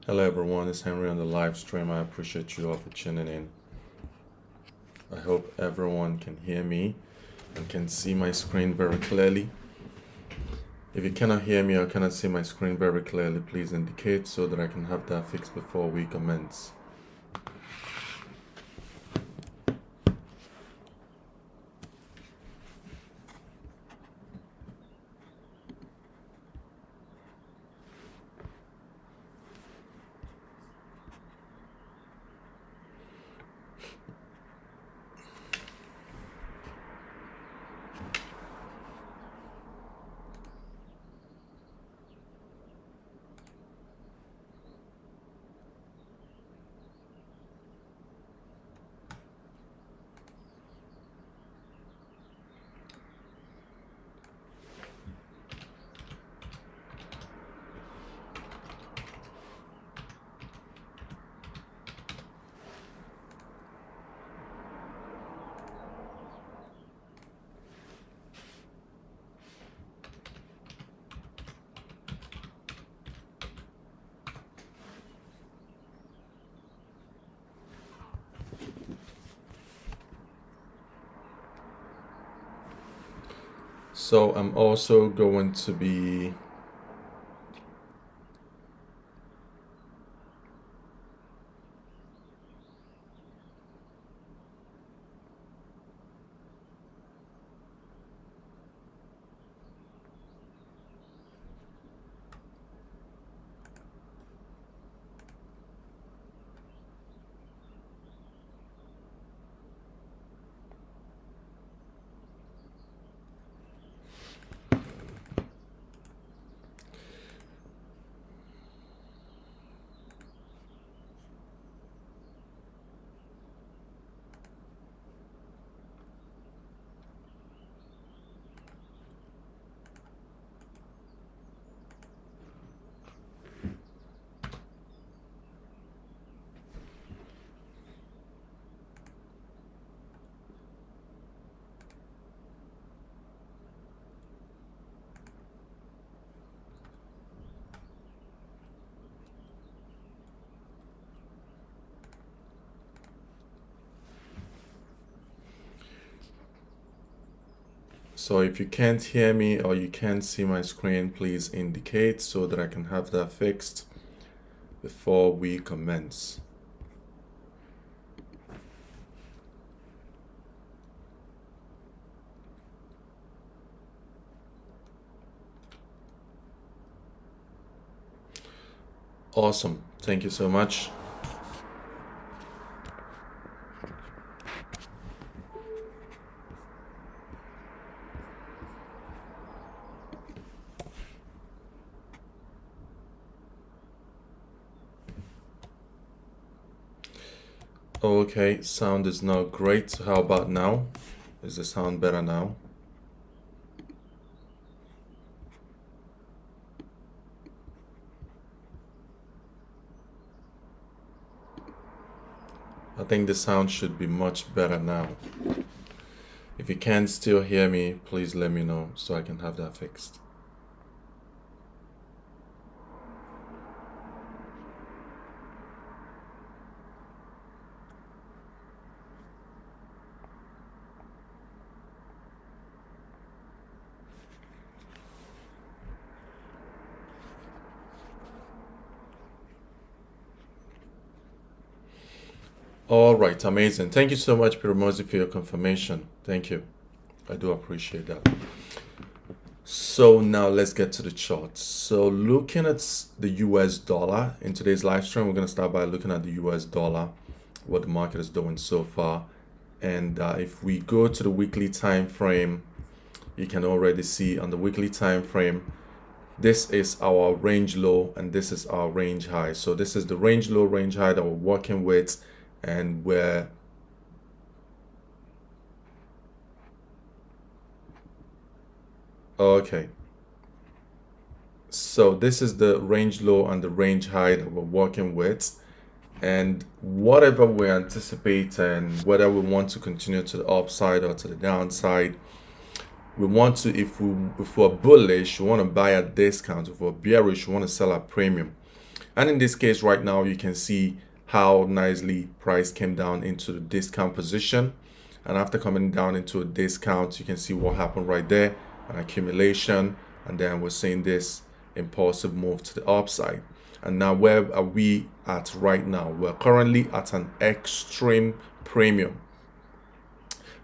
Hello everyone, it's Henry on the live stream. I appreciate you all for tuning in. I hope everyone can hear me and can see my screen very clearly. If you cannot hear me or cannot see my screen very clearly, please indicate so that I can have that fixed before we commence. So I'm also going to be So if you can't hear me or you can't see my screen, please indicate so that I can have that fixed before we commence. Awesome. Thank you so much. Okay, sound is not great. So how about now? Is the sound better now? I think the sound should be much better now. If you can't still hear me, please let me know so I can have that fixed. All right, amazing. Thank you so much, Peter Mosey, for your confirmation. Thank you. I do appreciate that. So now let's get to the charts. So looking at the US dollar in today's live stream, we're going to start by looking at the US dollar, what the market is doing so far. And if we go to the weekly time frame, you can already see on the weekly time frame, this is our range low and this is our range high. So this is the range low, range high that we're working with, and we're okay. So this is the range low and the range high that we're working with, and whatever we anticipate, and whether we want to continue to the upside or to the downside, we want to, if we're bullish, we want to buy at discount. If we're bearish, we want to sell at premium. And in this case right now, you can see how nicely price came down into the discount position. And after coming down into a discount, you can see what happened right there, an accumulation. And then we're seeing this impulsive move to the upside. And now where are we at right now? We're currently at an extreme premium.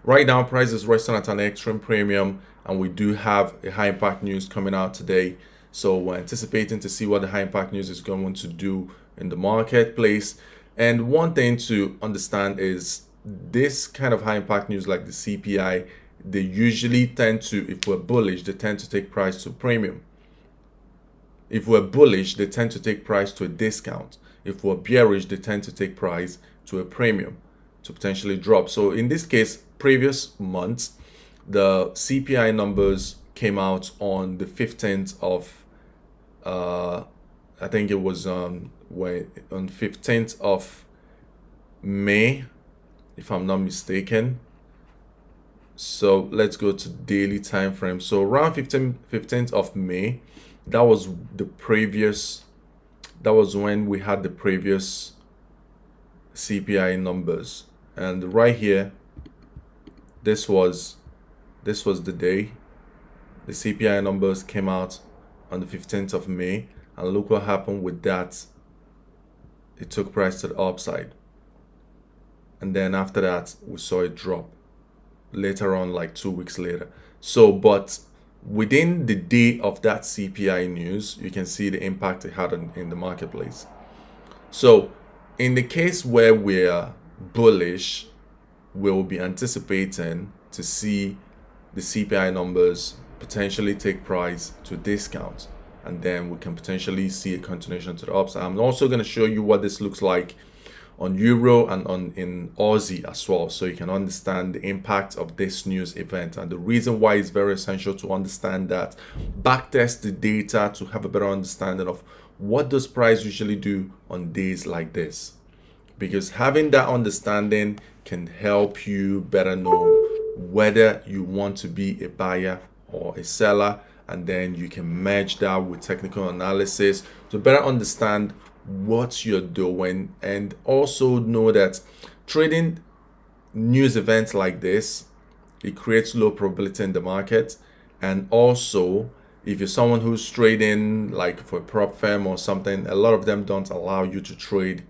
Right now, price is resting at an extreme premium, and we do have a high impact news coming out today. So we're anticipating to see what the high impact news is going to do in the marketplace. And one thing to understand is this kind of high impact news like the CPI, they usually tend to, if we're bullish, they tend to take price to premium. If we're bullish, they tend to take price to a discount. If we're bearish, they tend to take price to a premium to potentially drop. So in this case, previous months, the CPI numbers came out on the 15th of, I think it was on 15th of May, if I'm not mistaken. So let's go to daily time frame. So around 15th of May, that was when we had the previous CPI numbers. And right here, this was the day the CPI numbers came out on the 15th of May, and look what happened with that. It took price to the upside, and then after that we saw it drop later on, like 2 weeks later. So but within the day of that CPI news, you can see the impact it had in the marketplace. So in the case where we're bullish, we'll be anticipating to see the CPI numbers potentially take price to a discount, and then we can potentially see a continuation to the upside. I'm also going to show you what this looks like on Euro and in Aussie as well, so you can understand the impact of this news event. And the reason why it's very essential to understand that, backtest the data to have a better understanding of what does price usually do on days like this, because having that understanding can help you better know whether you want to be a buyer or a seller, and then you can merge that with technical analysis to better understand what you're doing. And also know that trading news events like this, it creates low probability in the market. And also, if you're someone who's trading like for a prop firm or something, a lot of them don't allow you to trade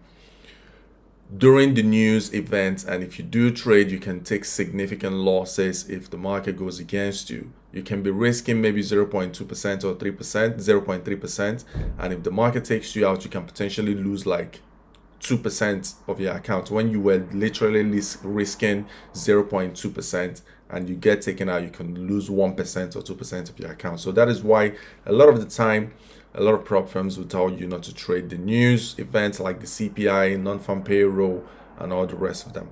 during the news event, and if you do trade, you can take significant losses if the market goes against you. You can be risking maybe 0.2% or 3%, 0.3%, and if the market takes you out, you can potentially lose like 2% of your account when you were literally risking 0.2%, and you get taken out, you can lose 1% or 2% of your account. So that is why a lot of the time, a lot of prop firms will tell you not to trade the news events like the CPI, non-farm payroll, and all the rest of them.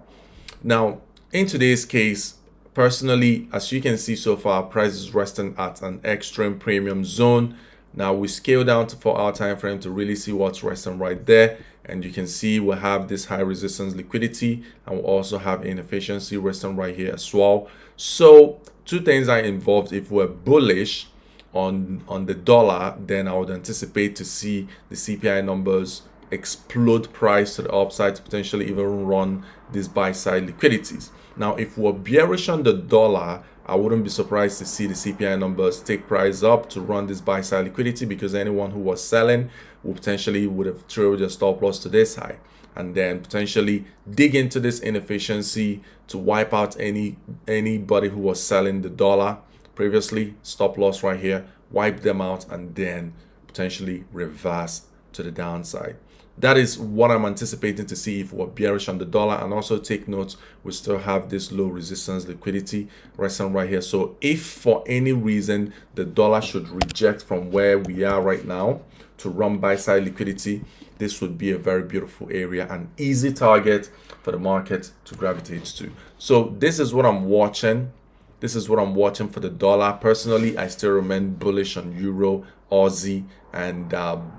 Now, in today's case, personally, as you can see so far, price is resting at an extreme premium zone. Now we scale down to 4-hour time frame to really see what's resting right there, and you can see we have this high resistance liquidity, and we also have inefficiency resting right here as well. So two things are involved. If we're bullish on the dollar, then I would anticipate to see the CPI numbers explode price to the upside to potentially even run these buy side liquidities. Now if we're bearish on the dollar, I wouldn't be surprised to see the CPI numbers take price up to run this buy side liquidity, because anyone who was selling would have trailed their stop loss to this high, and then potentially dig into this inefficiency to wipe out anybody who was selling the dollar previously. Stop loss right here, wipe them out, and then potentially reverse to the downside. That is what I'm anticipating to see if we're bearish on the dollar. And also take note, we still have this low resistance liquidity resting right here. So if for any reason the dollar should reject from where we are right now to run buy side liquidity, this would be a very beautiful area, an easy target for the market to gravitate to. So this is what I'm watching. This is what I'm watching for the dollar. Personally, I still remain bullish on Euro, Aussie, and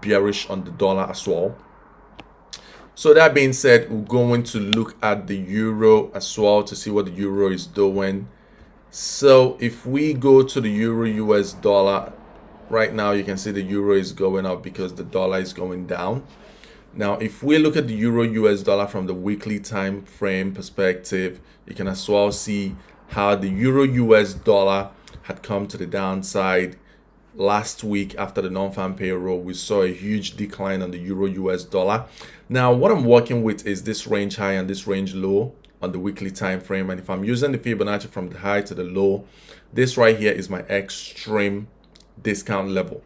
bearish on the dollar as well. So that being said, we're going to look at the Euro as well to see what the Euro is doing. So if we go to the Euro US dollar, right now you can see the Euro is going up because the dollar is going down. Now, if we look at the euro US dollar from the weekly time frame perspective, you can as well see how the euro US dollar had come to the downside last week after the non-farm payroll. We saw a huge decline on the euro US dollar. Now, what I'm working with is this range high and this range low on the weekly time frame. And if I'm using the Fibonacci from the high to the low, this right here is my extreme discount level.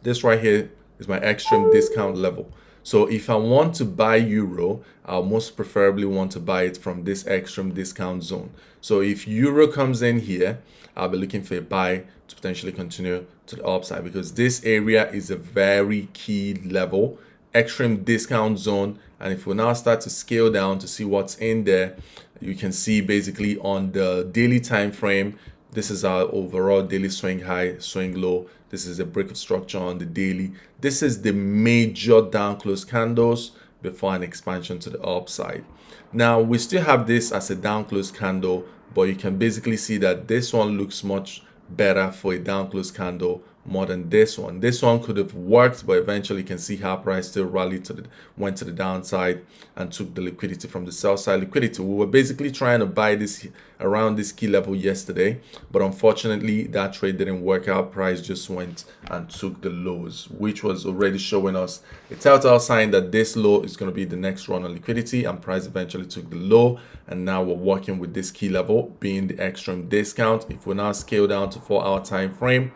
This right here is my extreme discount level. So if I want to buy euro, I'll most preferably want to buy it from this extreme discount zone. So if euro comes in here, I'll be looking for a buy to potentially continue to the upside, because this area is a very key level, extreme discount zone. And if we now start to scale down to see what's in there, you can see basically on the daily time frame, this is our overall daily swing high, swing low. This is a break of structure on the daily. This is the major down close candles before an expansion to the upside. Now, we still have this as a down close candle, but you can basically see that this one looks much better for a down close candle more than this one. This one could have worked, but eventually you can see how price still rallied went to the downside and took the liquidity from the sell side liquidity. We were basically trying to buy this around this key level yesterday, but unfortunately that trade didn't work out. Price just went and took the lows, which was already showing us a telltale sign that this low is going to be the next run on liquidity, and price eventually took the low. And now we're working with this key level being the extreme discount. If we now scale down to 4-hour time frame,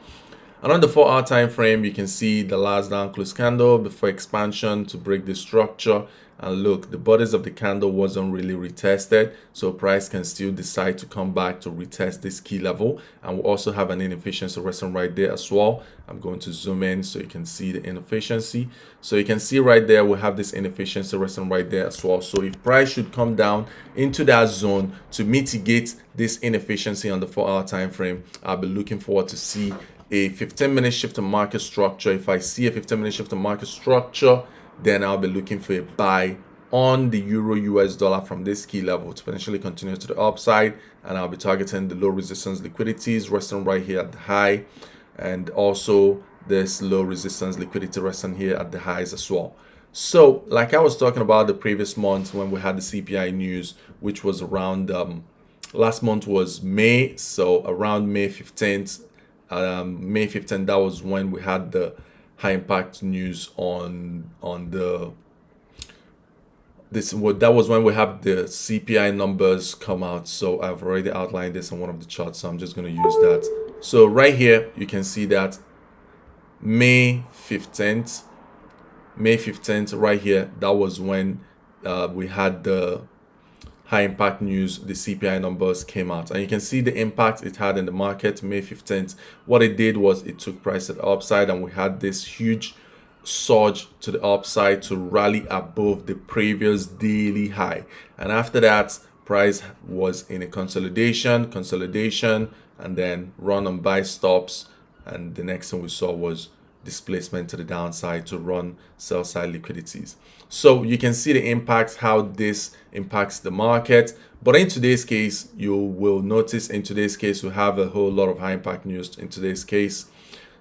and on the 4-hour time frame, you can see the last down close candle before expansion to break the structure. And look, the bodies of the candle wasn't really retested, so price can still decide to come back to retest this key level. And we also have an inefficiency resting right there as well. I'm going to zoom in so you can see the inefficiency. So you can see right there we have this inefficiency resting right there as well. So if price should come down into that zone to mitigate this inefficiency on the 4-hour time frame, I'll be looking forward to see a 15-minute shift to market structure. If I see a 15-minute shift to market structure, then I'll be looking for a buy on the euro US dollar from this key level to potentially continue to the upside. And I'll be targeting the low resistance liquidities resting right here at the high, and also this low resistance liquidity resting here at the highs as well. So like I was talking about the previous month when we had the CPI news, which was around last month was May, so around May 15th, May 15th, that was when we had the high impact news on the that was when we have the CPI numbers come out. So I've already outlined this on one of the charts, so I'm just going to use that. So right here you can see that May 15th right here, that was when we had the high impact news, the CPI numbers came out, and you can see the impact it had in the market. May 15th, what it did was it took price at the upside, and we had this huge surge to the upside to rally above the previous daily high. And after that, price was in a consolidation, and then run on buy stops, and the next thing we saw was displacement to the downside to run sell side liquidities. So you can see the impact, how this impacts the market. But in today's case, you will notice in today's case, we have a whole lot of high impact news in today's case.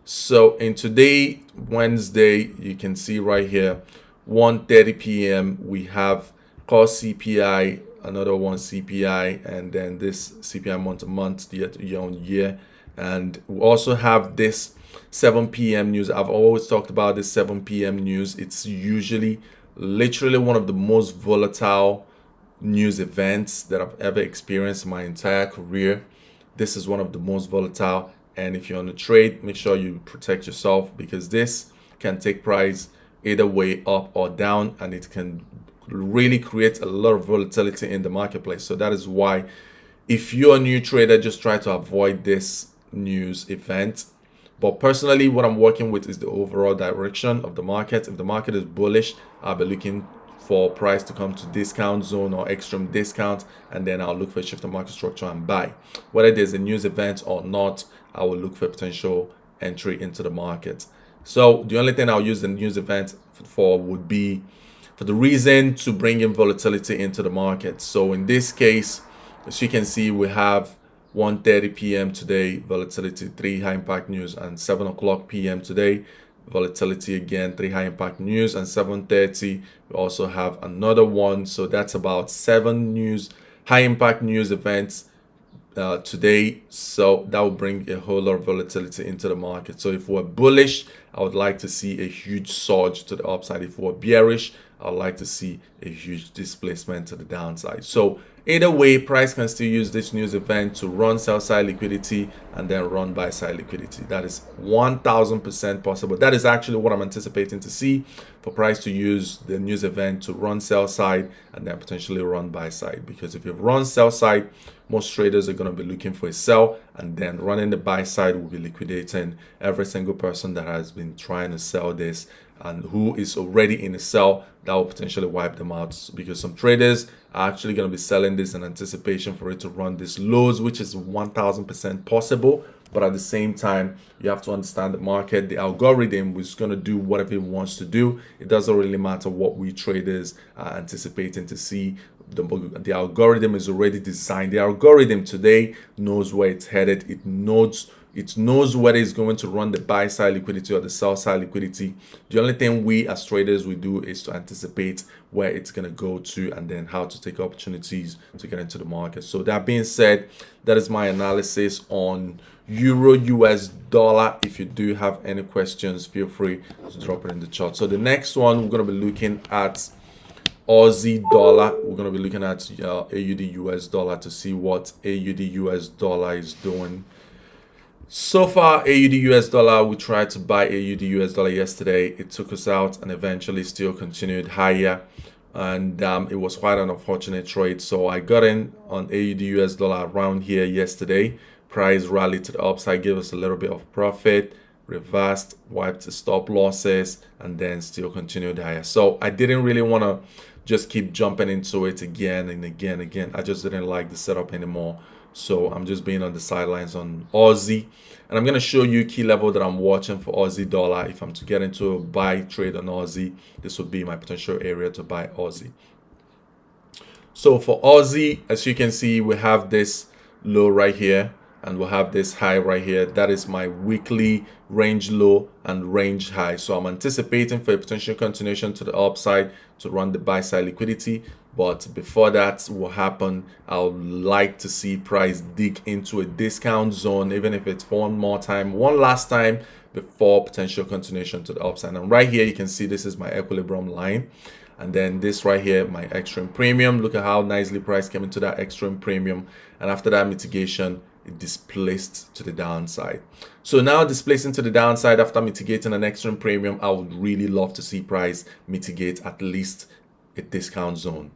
So in today, Wednesday, you can see right here, 1:30 p.m., we have core CPI, another one CPI, and then this CPI month to month, year on year. And we also have this 7 p.m. news. I've always talked about this 7 p.m. news. It's usually literally one of the most volatile news events that I've ever experienced in my entire career. This is one of the most volatile, and if you're on the trade, make sure you protect yourself, because this can take price either way up or down, and it can really create a lot of volatility in the marketplace. So that is why, if you're a new trader, just try to avoid this news event. But personally, what I'm working with is the overall direction of the market. If the market is bullish, I'll be looking for price to come to discount zone or extreme discount, and then I'll look for a shift in market structure and buy. Whether there's a news event or not, I will look for potential entry into the market. So the only thing I'll use the news event for would be for the reason to bring in volatility into the market. So in this case, as you can see, we have 1:30 p.m. today, volatility, 3 high impact news, and 7 o'clock p.m. today, volatility again, 3 high impact news, and 7:30 we also have another one. So that's about 7 high impact news events today. So that will bring a whole lot of volatility into the market. So if we're bullish, I would like to see a huge surge to the upside. If we're bearish, I'd like to see a huge displacement to the downside. So either way, price can still use this news event to run sell side liquidity and then run buy side liquidity. That is 1000% possible. That is actually what I'm anticipating to see, for price to use the news event to run sell side and then potentially run buy side. Because if you run sell side, most traders are going to be looking for a sell, and then running the buy side will be liquidating every single person that has been trying to sell this and who is already in a sell. That will potentially wipe them out, because some traders are actually going to be selling this in anticipation for it to run these lows, which is 1000% possible. But at the same time, you have to understand the market. The algorithm is going to do whatever it wants to do. It doesn't really matter what we traders are anticipating to see. The algorithm is already designed. The algorithm today knows where it's headed. It knows whether it's going to run the buy side liquidity or the sell side liquidity. The only thing we as traders we do is to anticipate where it's going to go to, and then how to take opportunities to get into the market. So that being said, that is my analysis on Euro US dollar. If you do have any questions, feel free to drop it in the chat. So the next one, we're going to be looking at Aussie dollar. We're going to be looking at AUD US dollar to see what AUD US dollar is doing. So far, AUD US dollar, we tried to buy AUD US dollar yesterday. It took us out and eventually still continued higher. And it was quite an unfortunate trade. So I got in on AUD US dollar around here yesterday. Price rallied to the upside, gave us a little bit of profit, reversed, wiped the stop losses, and then still continued higher. So I didn't really want to just keep jumping into it again and again. I just didn't like the setup anymore. So I'm just being on the sidelines on Aussie, and I'm going to show you key level that I'm watching for Aussie dollar. If I'm to get into a buy trade on Aussie, this would be my potential area to buy Aussie. So for Aussie, as you can see, we have this low right here, and we'll have this high right here. That is my weekly range low and range high. So I'm anticipating for a potential continuation to the upside to run the buy side liquidity. But before that will happen, I would like to see price dig into a discount zone, even if it's one last time before potential continuation to the upside. And right here, you can see this is my equilibrium line. And then this right here, my extreme premium. Look at how nicely price came into that extreme premium. And after that mitigation, it displaced to the downside. So now displacing to the downside after mitigating an extreme premium, I would really love to see price mitigate at least a discount zone.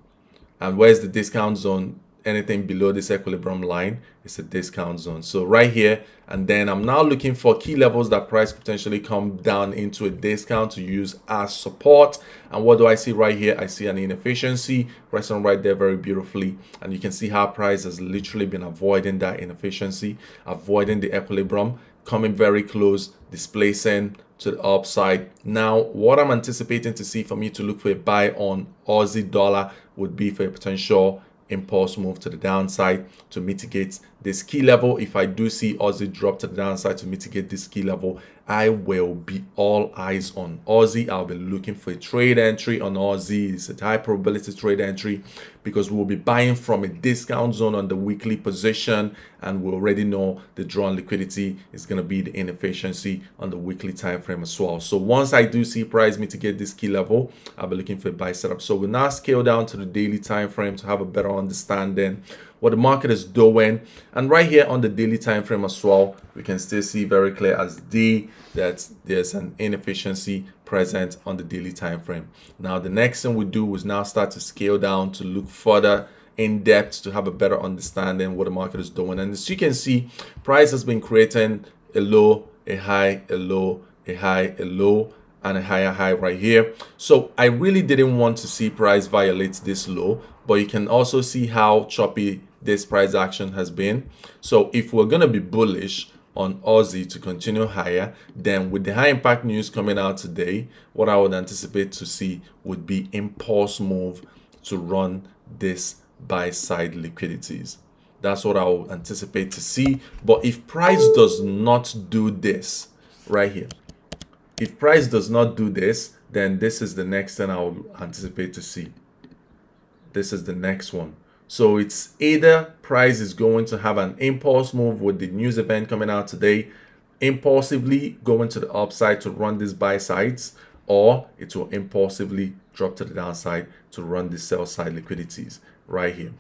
And where's the discount zone? Anything below this equilibrium line is a discount zone. So right here, and then I'm now looking for key levels that price potentially come down into a discount to use as support. And what do I see right here? I see an inefficiency resting right there very beautifully, and you can see how price has literally been avoiding that inefficiency, avoiding the equilibrium, coming very close, displacing to the upside. Now what I'm anticipating to see for me to look for a buy on Aussie dollar would be for a potential impulse move to the downside to mitigate this key level. If I do see Aussie drop to the downside to mitigate this key level, I will be all eyes on Aussie. I'll be looking for a trade entry on Aussie. It's a high probability trade entry because we'll be buying from a discount zone on the weekly position, and we already know the drawn liquidity is going to be the inefficiency on the weekly time frame as well. So once I do see price mitigate this key level, I'll be looking for a buy setup. So we'll now scale down to the daily time frame to have a better understanding what the market is doing. And right here on the daily time frame as well, we can still see very clear as day that there's an inefficiency present on the daily time frame. Now the next thing we do is now start to scale down to look further in depth to have a better understanding what the market is doing. And as you can see, price has been creating a low, a high, a low, a high, a low, and a higher high right here. So I really didn't want to see price violate this low, but you can also see how choppy this price action has been. So if we're going to be bullish on Aussie to continue higher, then with the high impact news coming out today, what I would anticipate to see would be impulse move to run this buy side liquidities. That's what I would anticipate to see. But if price does not do this right here, If price does not do this, then this is the next thing I'll anticipate to see. This is the next one. So it's either price is going to have an impulse move with the news event coming out today, impulsively going to the upside to run these buy sides, or it will impulsively drop to the downside to run the sell side liquidities right here.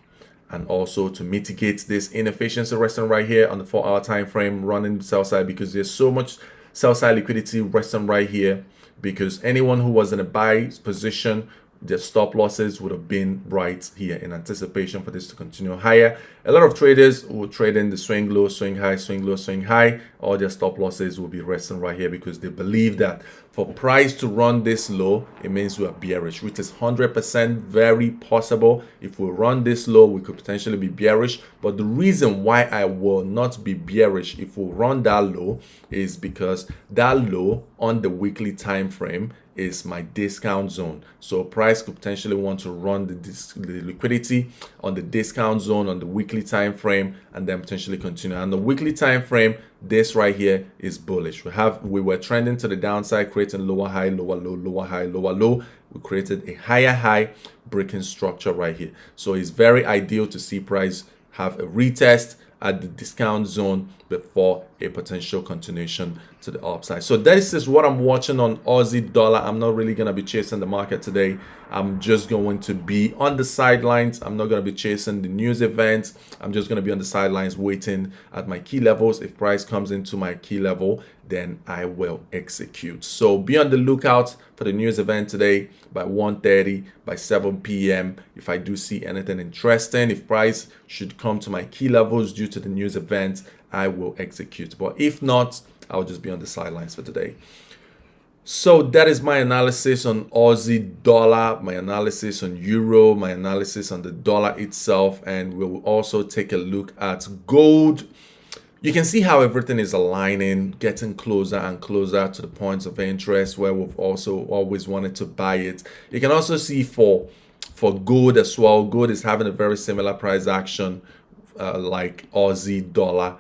And also to mitigate this inefficiency resting right here on the 4-hour time frame, running the sell side, because there's so much sell side liquidity resting right here, because anyone who was in a buy position, their stop losses would have been right here in anticipation for this to continue higher. A lot of traders will trade in the swing low, swing high, swing low, swing high. All their stop losses will be resting right here because they believe that for price to run this low, it means we are bearish, which is 100% very possible. If we run this low, we could potentially be bearish. But the reason why I will not be bearish if we run that low is because that low on the weekly time frame is my discount zone. So price could potentially want to run the liquidity on the discount zone on the weekly time frame and then potentially continue. And the weekly time frame, this right here is bullish. We were trending to the downside, creating lower high, lower low, lower high, lower low. We created a higher high breaking structure right here. So it's very ideal to see price have a retest at the discount zone before a potential continuation to the upside. So this is what I'm watching on Aussie dollar. I'm not really going to be chasing the market today. I'm just going to be on the sidelines. I'm not going to be chasing the news events. I'm just going to be on the sidelines waiting at my key levels. If price comes into my key level, then I will execute. So be on the lookout for the news event today by 1:30, by 7 p.m. If I do see anything interesting, if price should come to my key levels due to the news event, I will execute. But if not, I'll just be on the sidelines for today. So that is my analysis on Aussie dollar, my analysis on euro, my analysis on the dollar itself, and we'll also take a look at gold. You can see how everything is aligning, getting closer and closer to the points of interest where we've also always wanted to buy it. You can also see for gold as well. Gold is having a very similar price action like Aussie dollar,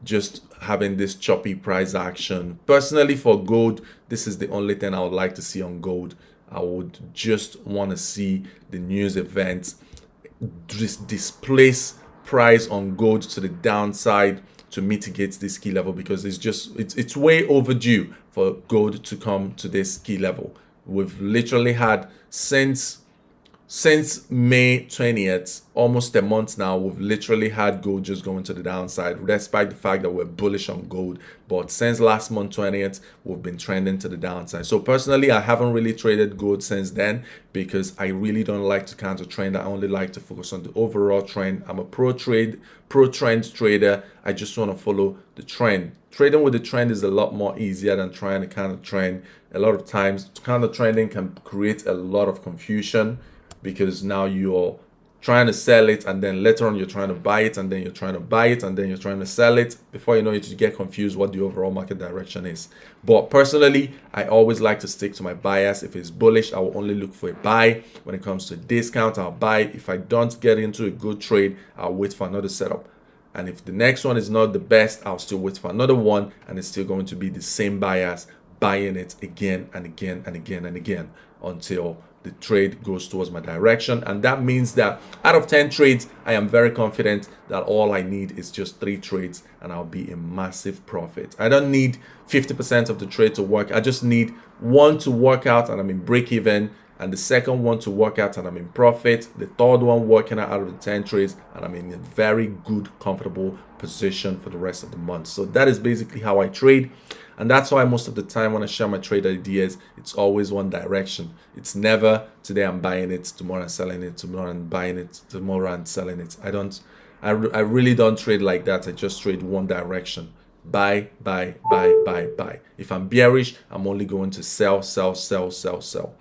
just having this choppy price action. Personally, for gold, this is the only thing I would like to see on gold. I would just want to see the news events just displace price on gold to the downside to mitigate this key level, because it's way overdue for gold to come to this key level. We've literally had since May 20th, almost a month now, we've literally had gold just going to the downside, despite the fact that we're bullish on gold. But since last month 20th, we've been trending to the downside. So personally, I haven't really traded gold since then because I really don't like to counter trend. I only like to focus on the overall trend. I'm a pro trend trader. I just want to follow the trend. Trading with the trend is a lot more easier than trying to counter trend. A lot of times, counter trending can create a lot of confusion, because now you're trying to sell it and then later on you're trying to buy it and then you're trying to buy it and then you're trying to sell it. Before you know it, you get confused what the overall market direction is. But personally, I always like to stick to my bias. If it's bullish, I will only look for a buy. When it comes to discount, I'll buy. If I don't get into a good trade, I'll wait for another setup. And if the next one is not the best, I'll still wait for another one, and it's still going to be the same bias, buying it again and again and again and again until the trade goes towards my direction. And that means that out of 10 trades, I am very confident that all I need is just 3 trades and I'll be in massive profit. I don't need 50% of the trade to work. I just need 1 to work out and I'm in break even, and the second one to work out and I'm in profit, the third one working out of the 10 trades and I'm in a very good, comfortable position for the rest of the month. So that is basically how I trade. And that's why most of the time when I share my trade ideas, it's always one direction. It's never today I'm buying it, tomorrow I'm selling it, tomorrow I'm buying it, tomorrow I'm selling it. I really don't trade like that. I just trade one direction. Buy, buy, buy, buy, buy. If I'm bearish, I'm only going to sell, sell, sell, sell, sell.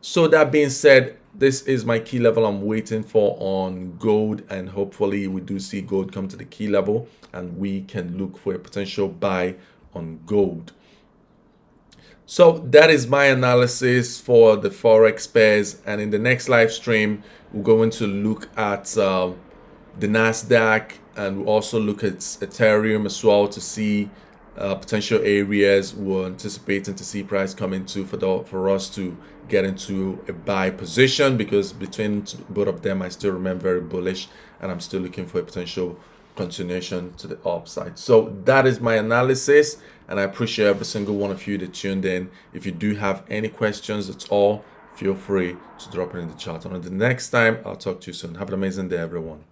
So that being said, this is my key level I'm waiting for on gold, and hopefully we do see gold come to the key level and we can look for a potential buy on gold. So that is my analysis for the forex pairs, and in the next live stream we're going to look at the Nasdaq, and we'll also look at Ethereum as well to see potential areas we're anticipating to see price come into for us to get into a buy position, because between both of them I still remain very bullish and I'm still looking for a potential continuation to the upside. So that is my analysis, and I appreciate every single one of you that tuned in. If you do have any questions at all, feel free to drop it in the chat. And until the next time, I'll talk to you soon. Have an amazing day, everyone.